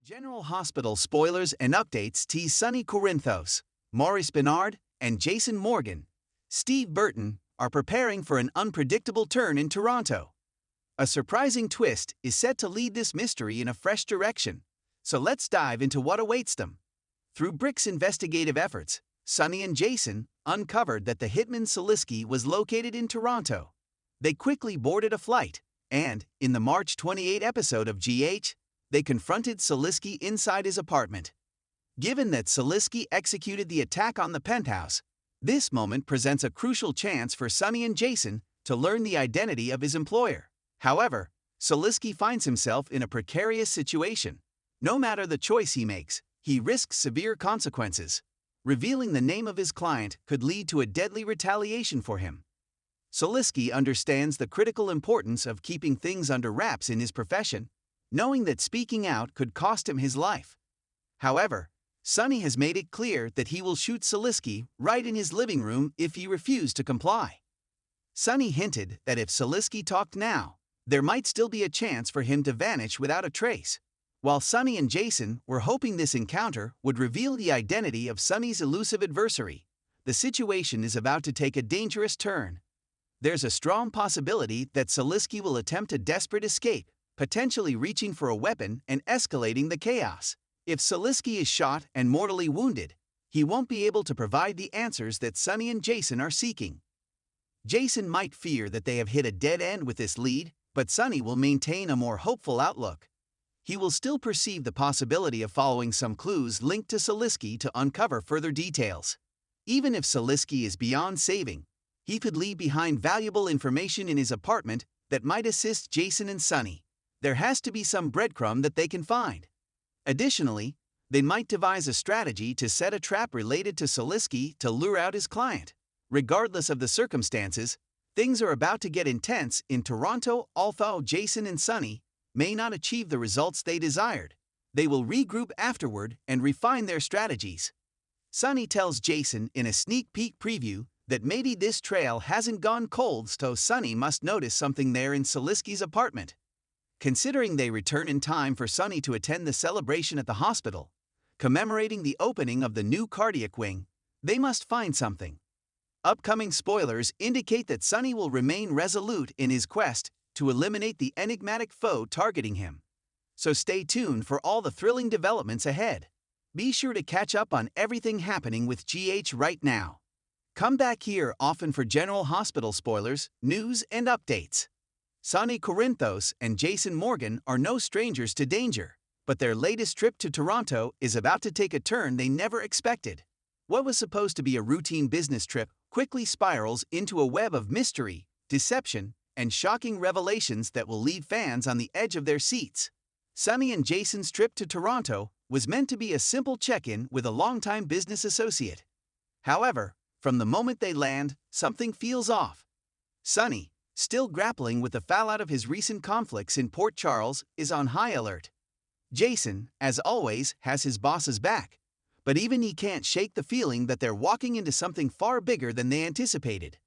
General Hospital spoilers and updates tease Sonny Corinthos, Maurice Bernard, and Jason Morgan. Steve Burton are preparing for an unpredictable turn in Toronto. A surprising twist is set to lead this mystery in a fresh direction, so let's dive into what awaits them. Through Brick's investigative efforts, Sonny and Jason uncovered that the hitman Soliski was located in Toronto. They quickly boarded a flight, and, in the March 28 episode of GH, they confronted Soliski inside his apartment. Given that Soliski executed the attack on the penthouse, this moment presents a crucial chance for Sonny and Jason to learn the identity of his employer. However, Soliski finds himself in a precarious situation. No matter the choice he makes, he risks severe consequences. Revealing the name of his client could lead to a deadly retaliation for him. Soliski understands the critical importance of keeping things under wraps in his profession, knowing that speaking out could cost him his life. However, Sonny has made it clear that he will shoot Soliski right in his living room if he refused to comply. Sonny hinted that if Soliski talked now, there might still be a chance for him to vanish without a trace. While Sonny and Jason were hoping this encounter would reveal the identity of Sonny's elusive adversary, the situation is about to take a dangerous turn. There's a strong possibility that Soliski will attempt a desperate escape, potentially reaching for a weapon and escalating the chaos. If Soliski is shot and mortally wounded, he won't be able to provide the answers that Sonny and Jason are seeking. Jason might fear that they have hit a dead end with this lead, but Sonny will maintain a more hopeful outlook. He will still perceive the possibility of following some clues linked to Soliski to uncover further details. Even if Soliski is beyond saving, he could leave behind valuable information in his apartment that might assist Jason and Sonny. There has to be some breadcrumb that they can find. Additionally, they might devise a strategy to set a trap related to Soliski to lure out his client. Regardless of the circumstances, things are about to get intense in Toronto. Although Jason and Sonny may not achieve the results they desired, they will regroup afterward and refine their strategies. Sonny tells Jason in a sneak peek preview that maybe this trail hasn't gone cold, so Sonny must notice something there in Soliski's apartment. Considering they return in time for Sonny to attend the celebration at the hospital, commemorating the opening of the new cardiac wing, they must find something. Upcoming spoilers indicate that Sonny will remain resolute in his quest to eliminate the enigmatic foe targeting him. So stay tuned for all the thrilling developments ahead. Be sure to catch up on everything happening with GH right now. Come back here often for General Hospital spoilers, news, and updates. Sonny Corinthos and Jason Morgan are no strangers to danger, but their latest trip to Toronto is about to take a turn they never expected. What was supposed to be a routine business trip quickly spirals into a web of mystery, deception, and shocking revelations that will leave fans on the edge of their seats. Sonny and Jason's trip to Toronto was meant to be a simple check-in with a longtime business associate. However, from the moment they land, something feels off. Sonny, still grappling with the fallout of his recent conflicts in Port Charles, is on high alert. Jason, as always, has his boss's back, but even he can't shake the feeling that they're walking into something far bigger than they anticipated.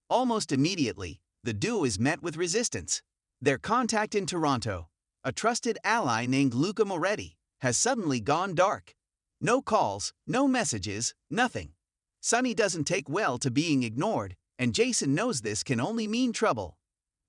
Almost immediately, the duo is met with resistance. Their contact in Toronto, a trusted ally named Luca Moretti, has suddenly gone dark. No calls, no messages, nothing. Sonny doesn't take well to being ignored, and Jason knows this can only mean trouble.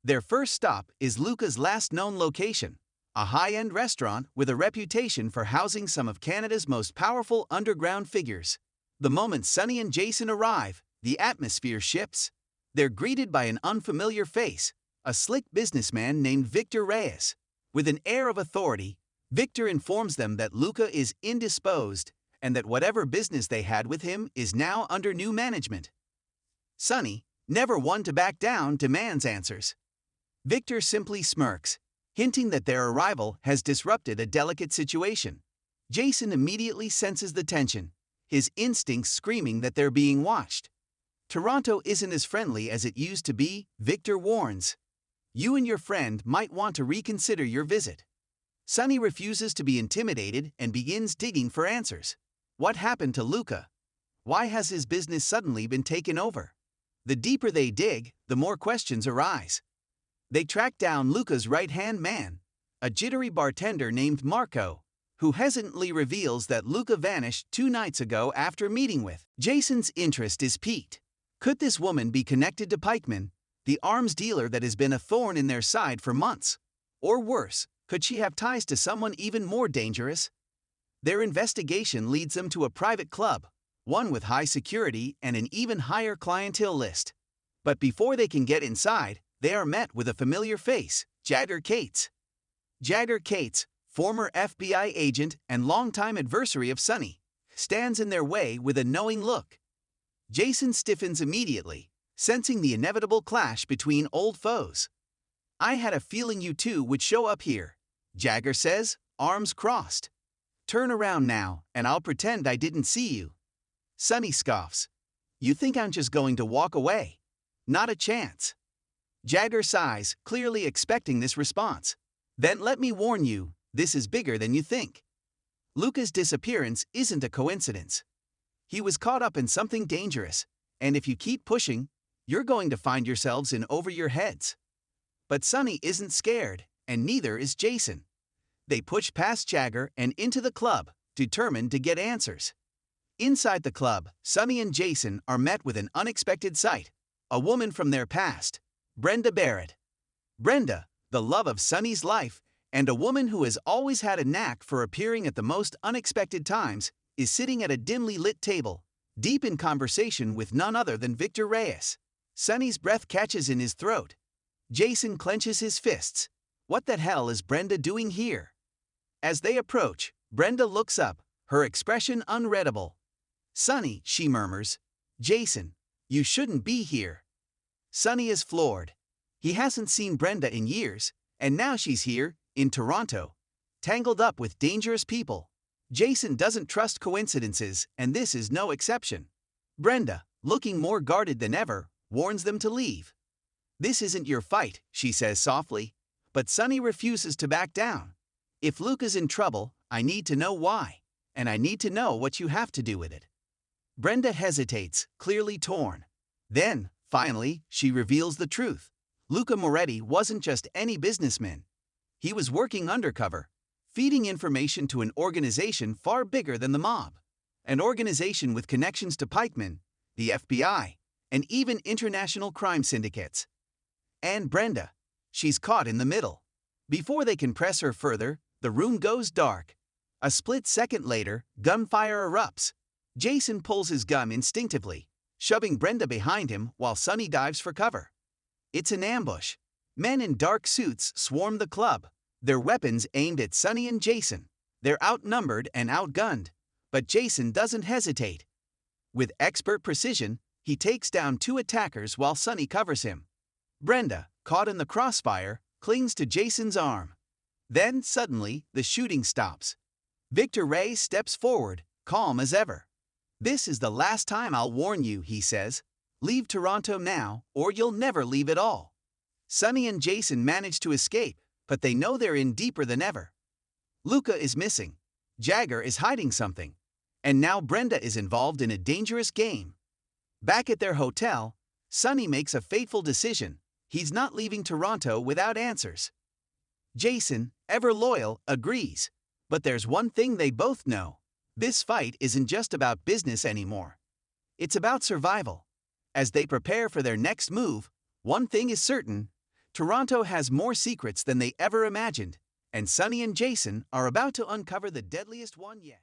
Their first stop is Luca's last known location, a high-end restaurant with a reputation for housing some of Canada's most powerful underground figures. The moment Sonny and Jason arrive, the atmosphere shifts. They're greeted by an unfamiliar face, a slick businessman named Victor Reyes. With an air of authority, Victor informs them that Luca is indisposed and that whatever business they had with him is now under new management. Sonny, never one to back down, demands answers. Victor simply smirks, hinting that their arrival has disrupted a delicate situation. Jason immediately senses the tension, his instincts screaming that they're being watched. Toronto isn't as friendly as it used to be, Victor warns. You and your friend might want to reconsider your visit. Sonny refuses to be intimidated and begins digging for answers. What happened to Luca? Why has his business suddenly been taken over? The deeper they dig, the more questions arise. They track down Luca's right-hand man, a jittery bartender named Marco. who hesitantly reveals that Luca vanished 2 nights ago after meeting with. Jason's interest is piqued. Could this woman be connected to Pikeman, the arms dealer that has been a thorn in their side for months? Or worse, could she have ties to someone even more dangerous? Their investigation leads them to a private club, one with high security and an even higher clientele list. But before they can get inside, they are met with a familiar face, Jagger Cates. Jagger Cates, former FBI agent and longtime adversary of Sonny, stands in their way with a knowing look. Jason stiffens immediately, sensing the inevitable clash between old foes. "I had a feeling you two would show up here," Jagger says, arms crossed. "Turn around now, and I'll pretend I didn't see you." Sonny scoffs. "You think I'm just going to walk away? Not a chance." Jagger sighs, clearly expecting this response. "Then let me warn you, this is bigger than you think. Luca's disappearance isn't a coincidence. He was caught up in something dangerous, and if you keep pushing, you're going to find yourselves in over your heads." But Sonny isn't scared, and neither is Jason. They push past Jagger and into the club, determined to get answers. Inside the club, Sonny and Jason are met with an unexpected sight: a woman from their past, Brenda Barrett. Brenda, the love of Sonny's life, and a woman who has always had a knack for appearing at the most unexpected times, is sitting at a dimly lit table, deep in conversation with none other than Victor Reyes. Sonny's breath catches in his throat. Jason clenches his fists. What the hell is Brenda doing here? As they approach, Brenda looks up, her expression unreadable. "Sonny," she murmurs. "Jason, you shouldn't be here." Sonny is floored. He hasn't seen Brenda in years, and now she's here, in Toronto, tangled up with dangerous people. Jason doesn't trust coincidences, and this is no exception. Brenda, looking more guarded than ever, warns them to leave. "This isn't your fight," she says softly, but Sonny refuses to back down. "If Luca's in trouble, I need to know why, and I need to know what you have to do with it." Brenda hesitates, clearly torn. Then, finally, she reveals the truth. Luca Moretti wasn't just any businessman. He was working undercover, feeding information to an organization far bigger than the mob. An organization with connections to Pikeman, the FBI, and even international crime syndicates. And Brenda, she's caught in the middle. Before they can press her further, the room goes dark. A split second later, gunfire erupts. Jason pulls his gun instinctively, shoving Brenda behind him while Sonny dives for cover. It's an ambush. Men in dark suits swarm the club, their weapons aimed at Sonny and Jason. They're outnumbered and outgunned, but Jason doesn't hesitate. With expert precision, he takes down 2 attackers while Sonny covers him. Brenda, caught in the crossfire, clings to Jason's arm. Then, suddenly, the shooting stops. Victor Reyes steps forward, calm as ever. "This is the last time I'll warn you," he says. "Leave Toronto now, or you'll never leave at all." Sonny and Jason manage to escape, but they know they're in deeper than ever. Luca is missing. Jagger is hiding something. And now Brenda is involved in a dangerous game. Back at their hotel, Sonny makes a fateful decision. He's not leaving Toronto without answers. Jason, ever loyal, agrees. But there's one thing they both know. This fight isn't just about business anymore. It's about survival. As they prepare for their next move, one thing is certain: Toronto has more secrets than they ever imagined, and Sonny and Jason are about to uncover the deadliest one yet.